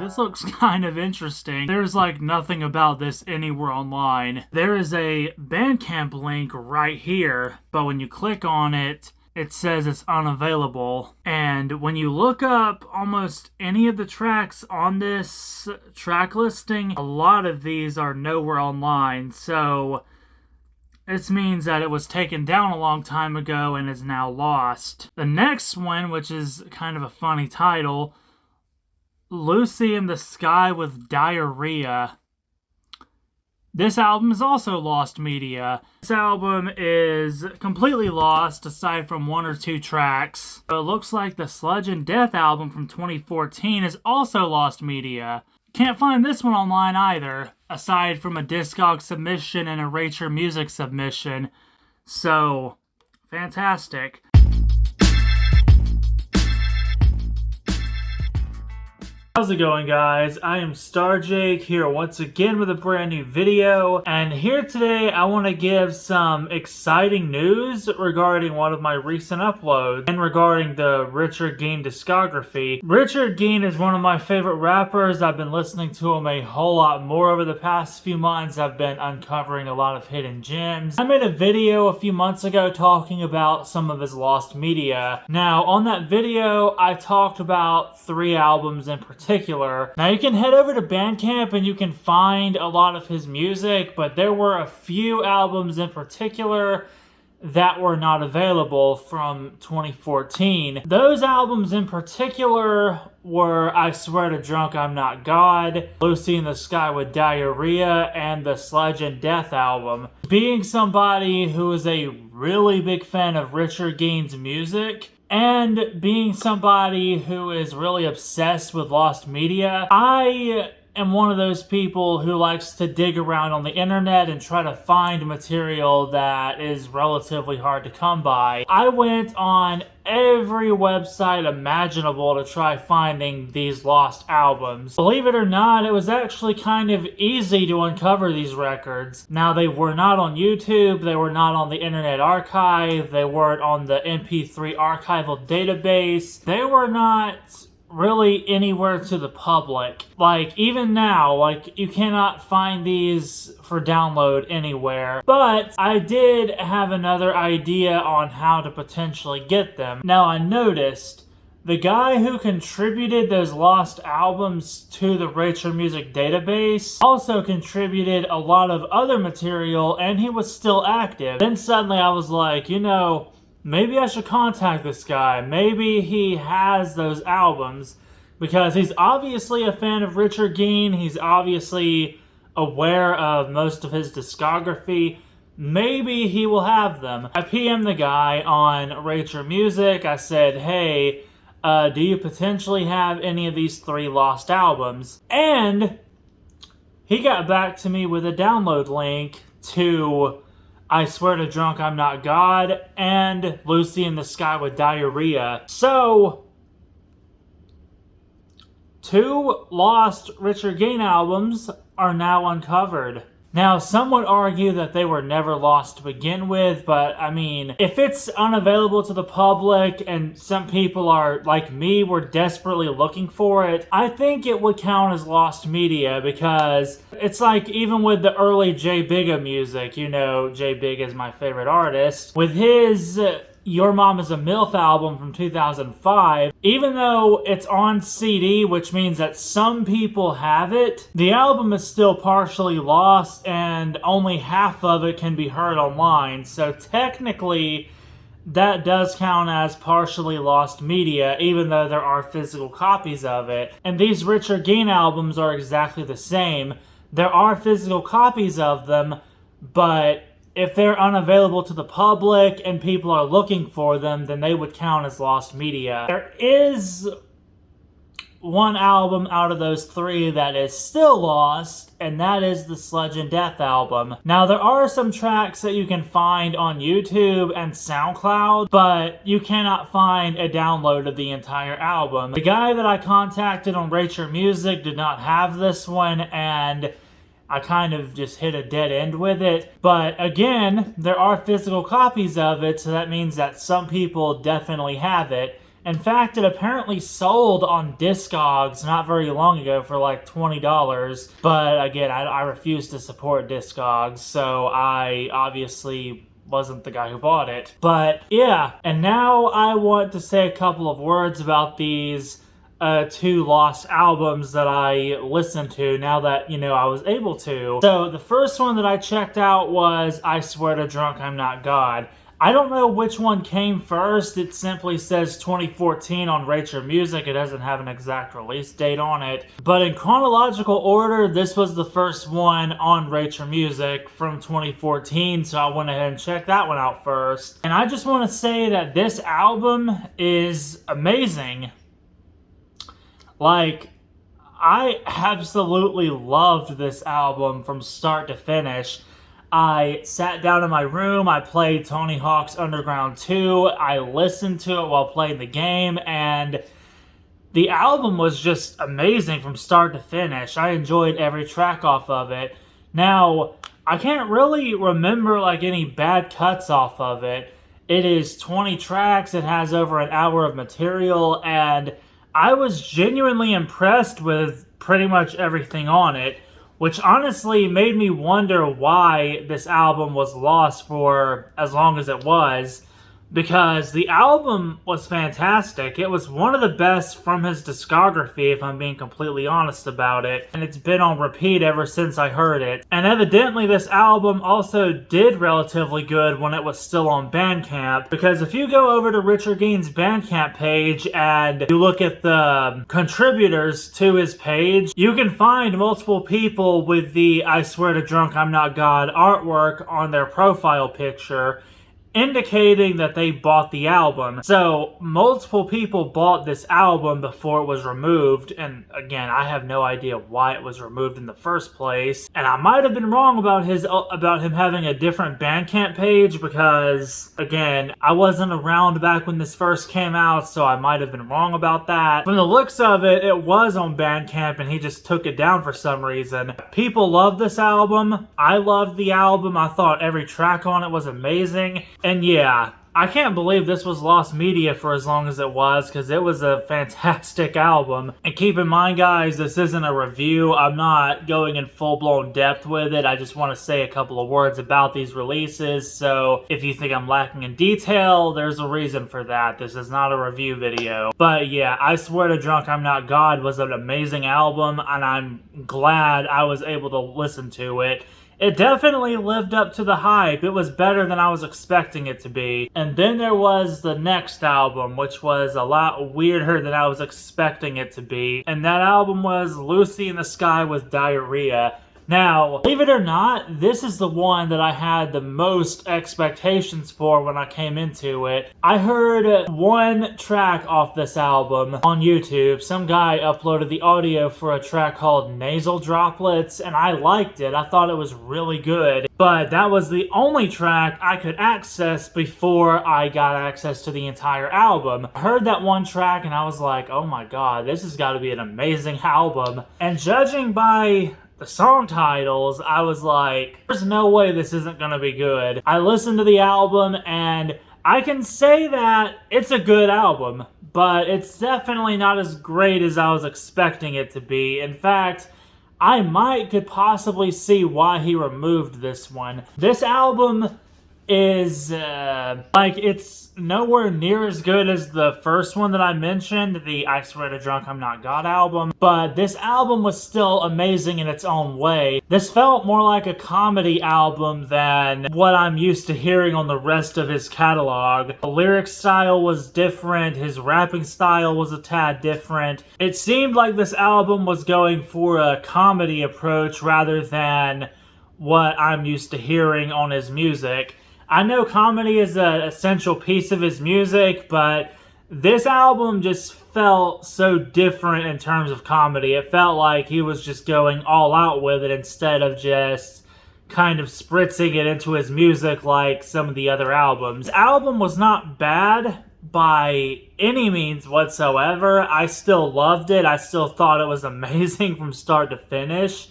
this looks kind of interesting. There's like nothing about this anywhere online. There is a Bandcamp link right here, but when you click on it, it says it's unavailable. And when you look up almost any of the tracks on this track listing, a lot of these are nowhere online. So this means that it was taken down a long time ago and is now lost. The next one, which is kind of a funny title, Lucy in the Sky with Diarrhea. This album is also lost media. This album is completely lost aside from one or two tracks. But it looks like the Sludge and Death album from 2014 is also lost media. Can't find this one online either, aside from a Discog submission and a Rate Your Music submission. So, fantastic. How's it going, guys? I am StarJake here once again with a brand new video, and here today I want to give some exciting news regarding one of my recent uploads and regarding the Richard Gein discography. Richard Gein is one of my favorite rappers. I've been listening to him a whole lot more over the past few months. I've been uncovering a lot of hidden gems. I made a video a few months ago talking about some of his lost media. Now, on that video, I talked about 3 albums in particular. Now you can head over to Bandcamp and you can find a lot of his music, but there were a few albums in particular that were not available from 2014. Those albums in particular were I Swear to Drunk I'm Not God, Lucy in the Sky with Diarrhea, and the Sludge and Death album. Being somebody who is a really big fan of Richard Gein's music, and being somebody who is really obsessed with lost media, I am one of those people who likes to dig around on the internet and try to find material that is relatively hard to come by. I went on every website imaginable to try finding these lost albums. Believe it or not, it was actually kind of easy to uncover these records. Now, they were not on YouTube, they were not on the Internet Archive, they weren't on the MP3 archival database, they were not really anywhere to the public. Like, even now, like, you cannot find these for download anywhere. But I did have another idea on how to potentially get them. Now, I noticed the guy who contributed those lost albums to the Rate Your Music database also contributed a lot of other material, and he was still active. Then suddenly I was like, you know, maybe I should contact this guy. Maybe he has those albums, because he's obviously a fan of Richard Gein. He's obviously aware of most of his discography. Maybe he will have them. I PM'd the guy on Rate Your Music. I said, hey, do you potentially have any of these 3 lost albums? And he got back to me with a download link to I Swear to Drunk I'm Not God and Lucy in the Sky with Diarrhea. So, 2 lost Richard Gein albums are now uncovered. Now, some would argue that they were never lost to begin with, but I mean, if it's unavailable to the public and some people are, like me, were desperately looking for it, I think it would count as lost media, because it's like even with the early J Bigga music, you know, J Big is my favorite artist, with his Your Mom is a MILF album from 2005, even though it's on CD, which means that some people have it, the album is still partially lost and only half of it can be heard online. So technically, that does count as partially lost media, even though there are physical copies of it. And these Richard Gein albums are exactly the same. There are physical copies of them, but if they're unavailable to the public and people are looking for them, then they would count as lost media. There is one album out of those 3 that is still lost, and that is the Sludge and Death album. Now, there are some tracks that you can find on YouTube and SoundCloud, but you cannot find a download of the entire album. The guy that I contacted on Rate Your Music did not have this one, and I kind of just hit a dead end with it. But again, there are physical copies of it, so that means that some people definitely have it. In fact, it apparently sold on Discogs not very long ago for like $20. But again, I refuse to support Discogs, so I obviously wasn't the guy who bought it. But yeah, and now I want to say a couple of words about these two lost albums that I listened to now that, I was able to. So the first one that I checked out was I Swear to Drunk I'm Not God. I don't know which one came first. It simply says 2014 on Rate Your Music. It doesn't have an exact release date on it. But in chronological order, this was the first one on Rate Your Music from 2014, so I went ahead and checked that one out first. And I just want to say that this album is amazing. Like, I absolutely loved this album from start to finish. I sat down in my room, I played Tony Hawk's Underground 2, I listened to it while playing the game, and the album was just amazing from start to finish. I enjoyed every track off of it. Now, I can't really remember like any bad cuts off of it. It is 20 tracks, it has over an hour of material, and I was genuinely impressed with pretty much everything on it, which honestly made me wonder why this album was lost for as long as it was, because the album was fantastic. It was one of the best from his discography, if I'm being completely honest about it, and it's been on repeat ever since I heard it. And evidently this album also did relatively good when it was still on Bandcamp, because if you go over to Richard Gein's Bandcamp page and you look at the contributors to his page, you can find multiple people with the I Swear to Drunk I'm Not God artwork on their profile picture, indicating that they bought the album. So multiple people bought this album before it was removed, and again, I have no idea why it was removed in the first place. And I might have been wrong about him having a different Bandcamp page, because again, I wasn't around back when this first came out, so I might have been wrong about that. From the looks of it, it was on Bandcamp and he just took it down for some reason. People love this album. I loved the album. I thought every track on it was amazing. And yeah, I can't believe this was lost media for as long as it was, because it was a fantastic album. And keep in mind, guys, this isn't a review. I'm not going in full-blown depth with it. I just want to say a couple of words about these releases. So if you think I'm lacking in detail, there's a reason for that. This is not a review video. But yeah, I Swear to Drunk I'm Not God was an amazing album, and I'm glad I was able to listen to it. It definitely lived up to the hype. It was better than I was expecting it to be. And then there was the next album, which was a lot weirder than I was expecting it to be. And that album was Lucy in the Sky with Diarrhea. Now, believe it or not, this is the one that I had the most expectations for when I came into it. I heard one track off this album on YouTube. Some guy uploaded the audio for a track called Nasal Droplets, and I liked it. I thought it was really good. But that was the only track I could access before I got access to the entire album. I heard that one track and I was like, oh my god, this has got to be an amazing album. And judging by the song titles, I was like, there's no way this isn't gonna be good. I listened to the album and I can say that it's a good album, but it's definitely not as great as I was expecting it to be. In fact, I could possibly see why he removed this one. This album is, it's nowhere near as good as the first one that I mentioned, the I Swear to Drunk I'm Not God album, but this album was still amazing in its own way. This felt more like a comedy album than what I'm used to hearing on the rest of his catalog. The lyric style was different, his rapping style was a tad different. It seemed like this album was going for a comedy approach rather than what I'm used to hearing on his music. I know comedy is an essential piece of his music, but this album just felt so different in terms of comedy. It felt like he was just going all out with it instead of just kind of spritzing it into his music like some of the other albums. This album was not bad by any means whatsoever. I still loved it. I still thought it was amazing from start to finish.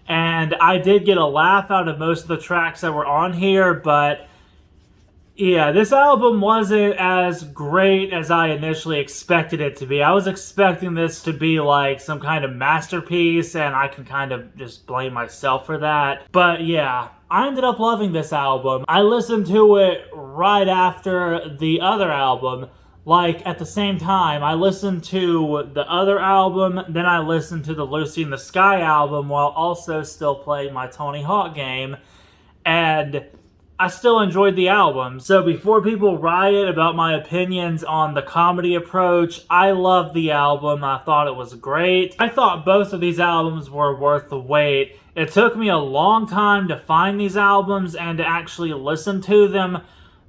And I did get a laugh out of most of the tracks that were on here, but Yeah, this album wasn't as great as I initially expected it to be. I was expecting this to be like some kind of masterpiece, and I can kind of just blame myself for that. But yeah, I ended up loving this album. I listened to it right after the other album. Like, at the same time, I listened to the other album, then I listened to the Lucy in the Sky album while also still playing my Tony Hawk game. And I still enjoyed the album. So before people riot about my opinions on the comedy approach, I loved the album. I thought it was great. I thought both of these albums were worth the wait. It took me a long time to find these albums and to actually listen to them,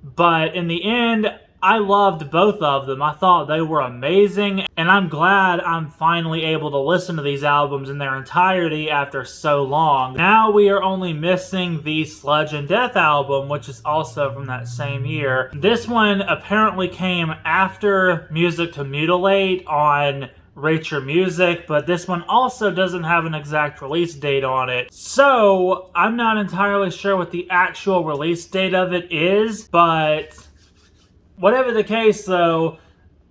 but in the end, I loved both of them. I thought they were amazing, and I'm glad I'm finally able to listen to these albums in their entirety after so long. Now we are only missing the Sludge and Death album, which is also from that same year. This one apparently came after Music to Mutilate on Rate Your Music, but this one also doesn't have an exact release date on it. So, I'm not entirely sure what the actual release date of it is, but whatever the case, though,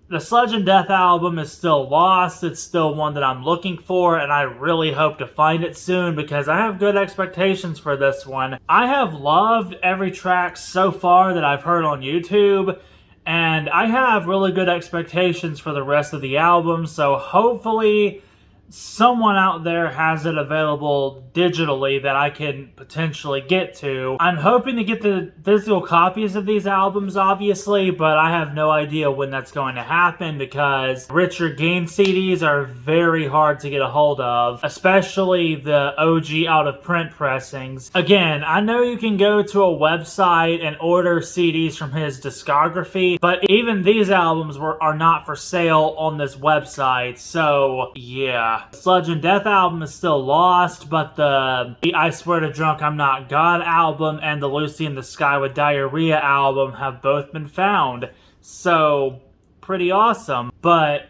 the Sludge and Death album is still lost. It's still one that I'm looking for, and I really hope to find it soon because I have good expectations for this one. I have loved every track so far that I've heard on YouTube, and I have really good expectations for the rest of the album, so hopefully someone out there has it available digitally that I can potentially get to. I'm hoping to get the physical copies of these albums, obviously, but I have no idea when that's going to happen because richer Gein CDs are very hard to get a hold of, especially the OG out-of-print pressings. Again, I know you can go to a website and order CDs from his discography, but even these albums are not for sale on this website, so yeah. Sludge and Death album is still lost, but the I Swear to Drunk I'm Not God album and the Lucy in the Sky with Diarrhea album have both been found. So, pretty awesome. But,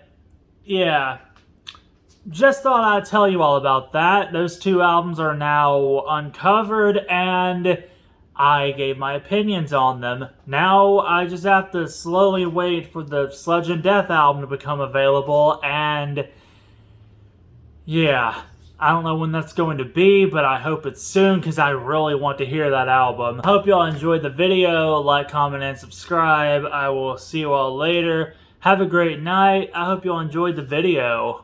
yeah. Just thought I'd tell you all about that. Those two albums are now uncovered, and I gave my opinions on them. Now I just have to slowly wait for the Sludge and Death album to become available, and yeah, I don't know when that's going to be, but I hope it's soon because I really want to hear that album. I hope y'all enjoyed the video. Like, comment, and subscribe. I will see you all later. Have a great night. I hope y'all enjoyed the video.